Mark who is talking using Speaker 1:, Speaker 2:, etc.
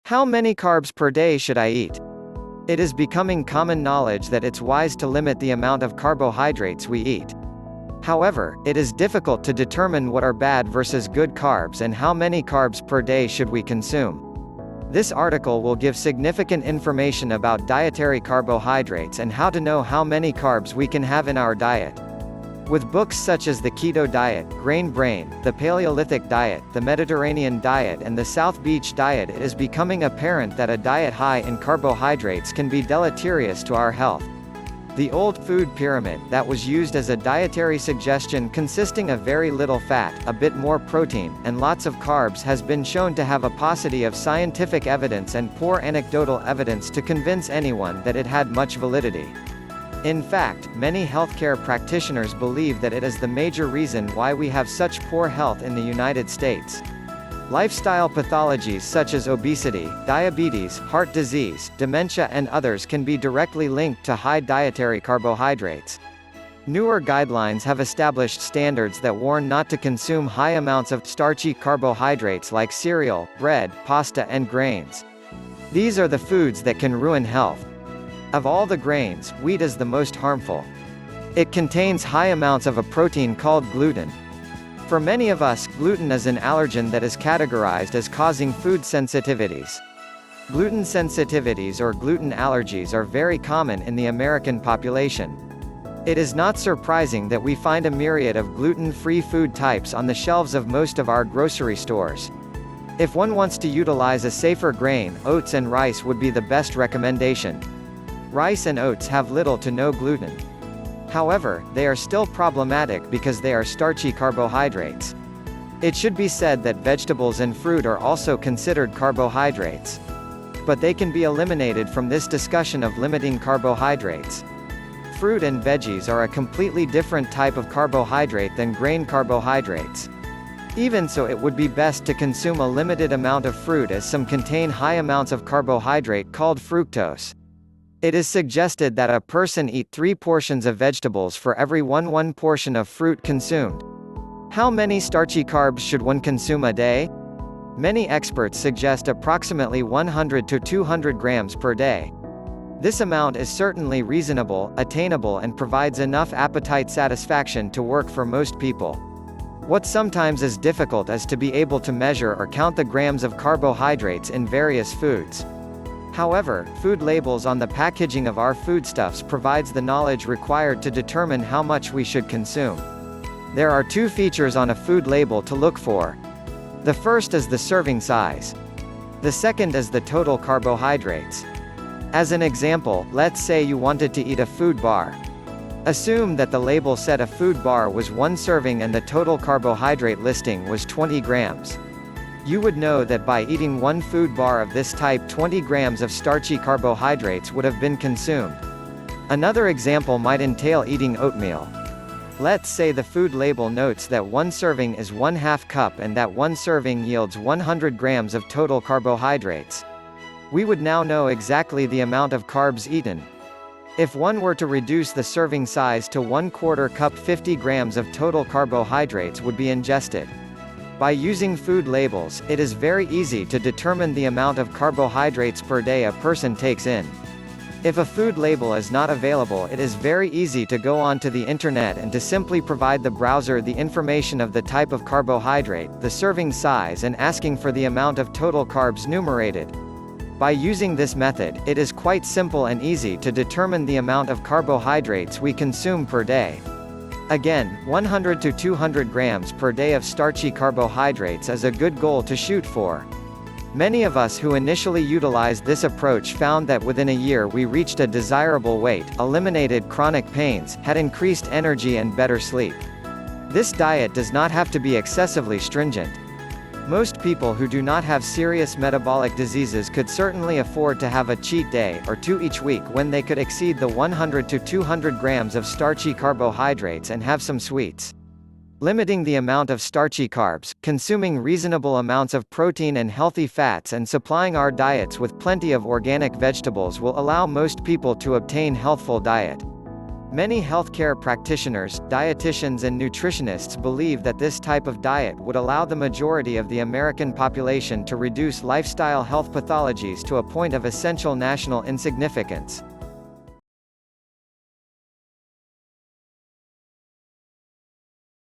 Speaker 1: How many carbs per day should I eat? It is becoming common knowledge that it's wise to limit the amount of carbohydrates we eat. However, it is difficult to determine what are bad versus good carbs and how many carbs per day should we consume. This article will give significant information about dietary carbohydrates and how to know how many carbs we can have in our diet. With books such as The Keto Diet, Grain Brain, The Paleolithic Diet, The Mediterranean Diet and The South Beach Diet, it is becoming apparent that a diet high in carbohydrates can be deleterious to our health. The old food pyramid that was used as a dietary suggestion consisting of very little fat, a bit more protein, and lots of carbs has been shown to have a paucity of scientific evidence and poor anecdotal evidence to convince anyone that it had much validity. In fact, many healthcare practitioners believe that it is the major reason why we have such poor health in the United States. Lifestyle pathologies such as obesity, diabetes, heart disease, dementia and others can be directly linked to high dietary carbohydrates. Newer guidelines have established standards that warn not to consume high amounts of starchy carbohydrates like cereal, bread, pasta and grains. These are the foods that can ruin health. Of all the grains, wheat is the most harmful. It contains high amounts of a protein called gluten. For many of us, gluten is an allergen that is categorized as causing food sensitivities. Gluten sensitivities or gluten allergies are very common in the American population. It is not surprising that we find a myriad of gluten-free food types on the shelves of most of our grocery stores. If one wants to utilize a safer grain, oats and rice would be the best recommendation. Rice and oats have little to no gluten. However, they are still problematic because they are starchy carbohydrates. It should be said that vegetables and fruit are also considered carbohydrates. But they can be eliminated from this discussion of limiting carbohydrates. Fruit and veggies are a completely different type of carbohydrate than grain carbohydrates. Even so, it would be best to consume a limited amount of fruit as some contain high amounts of carbohydrate called fructose. It is suggested that a person eat 3 portions of vegetables for every 1 portion of fruit consumed. How many starchy carbs should one consume a day? Many experts suggest approximately 100 to 200 grams per day. This amount is certainly reasonable, attainable and provides enough appetite satisfaction to work for most people. What sometimes is difficult is to be able to measure or count the grams of carbohydrates in various foods. However, food labels on the packaging of our foodstuffs provides the knowledge required to determine how much we should consume. There are 2 features on a food label to look for. The first is the serving size. The second is the total carbohydrates. As an example, let's say you wanted to eat a food bar. Assume that the label said a food bar was 1 serving and the total carbohydrate listing was 20 grams. You would know that by eating 1 food bar of this type, 20 grams of starchy carbohydrates would have been consumed. Another example might entail eating oatmeal. Let's say the food label notes that 1 serving is 1/2 cup and that 1 serving yields 100 grams of total carbohydrates. We would now know exactly the amount of carbs eaten. If one were to reduce the serving size to 1/4 cup, 50 grams of total carbohydrates would be ingested. By using food labels, it is very easy to determine the amount of carbohydrates per day a person takes in. If a food label is not available, it is very easy to go onto the internet and to simply provide the browser the information of the type of carbohydrate, the serving size and asking for the amount of total carbs numerated. By using this method, it is quite simple and easy to determine the amount of carbohydrates we consume per day. Again, 100 to 200 grams per day of starchy carbohydrates is a good goal to shoot for. Many of us who initially utilized this approach found that within a year we reached a desirable weight, eliminated chronic pains, had increased energy and better sleep. This diet does not have to be excessively stringent. Most people who do not have serious metabolic diseases could certainly afford to have a cheat day or 2 each week when they could exceed the 100 to 200 grams of starchy carbohydrates and have some sweets. Limiting the amount of starchy carbs, consuming reasonable amounts of protein and healthy fats and supplying our diets with plenty of organic vegetables will allow most people to obtain healthful diet. Many healthcare practitioners, dietitians and nutritionists believe that this type of diet would allow the majority of the American population to reduce lifestyle health pathologies to a point of essential national insignificance.